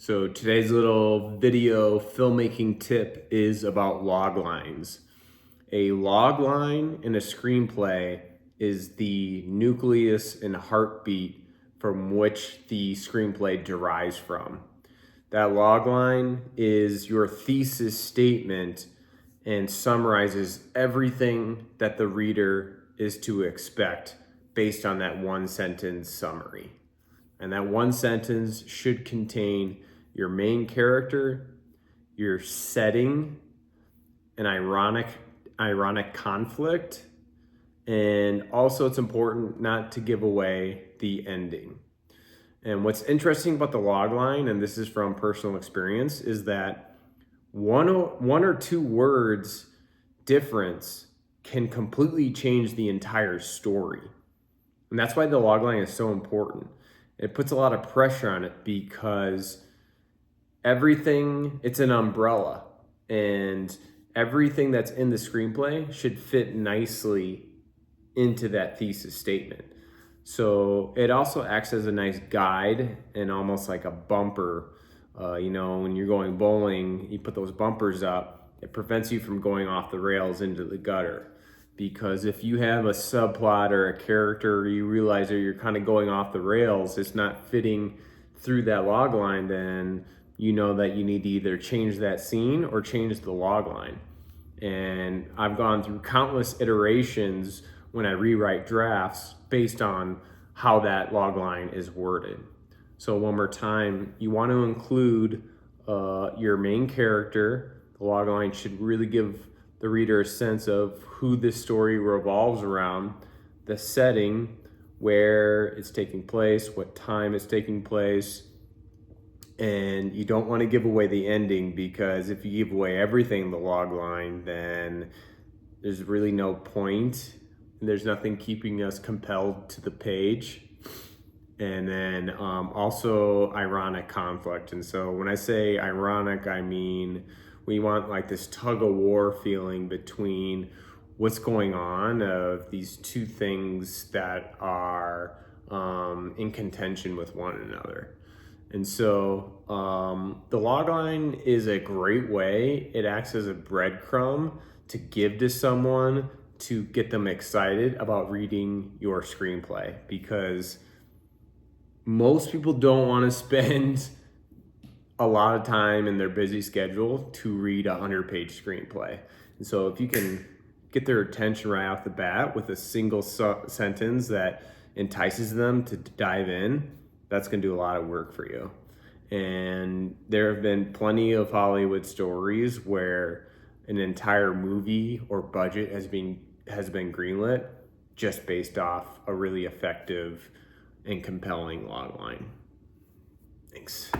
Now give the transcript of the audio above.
So today's little video filmmaking tip is about log lines. A log line in a screenplay is the nucleus and heartbeat from which the screenplay derives from. That log line is your thesis statement and summarizes everything that the reader is to expect based on that one sentence summary. And that one sentence should contain your main character, your setting, an ironic conflict, and also it's important not to give away the ending. And what's interesting about the log line, and this is from personal experience, is that one or two words difference can completely change the entire story. And that's why the log line is so important. It puts a lot of pressure on it because it's an umbrella, and everything that's in the screenplay should fit nicely into that thesis statement. So it also acts as a nice guide and almost like a bumper. When you're going bowling, you put those bumpers up. It prevents you from going off the rails into the gutter. Because if you have a subplot or a character, you realize that you're kind of going off the rails, it's not fitting through that log line, then you know that you need to either change that scene or change the log line. And I've gone through countless iterations when I rewrite drafts based on how that log line is worded. So one more time, you want to include your main character. The log line should really give the reader a sense of who this story revolves around, the setting, where it's taking place, what time it's taking place. And you don't want to give away the ending, because if you give away everything in the log line, then there's really no point. There's nothing keeping us compelled to the page. And then also ironic conflict. And so when I say ironic, I mean we want like this tug of war feeling between what's going on of these two things that are in contention with one another. And so the log line is a great way. It acts as a breadcrumb to give to someone to get them excited about reading your screenplay, because most people don't want to spend a lot of time in their busy schedule to read a 100-page screenplay. And so if you can get their attention right off the bat with a single sentence that entices them to dive in, that's going to do a lot of work for you. And there have been plenty of Hollywood stories where an entire movie or budget has been greenlit just based off a really effective and compelling log line. Thanks.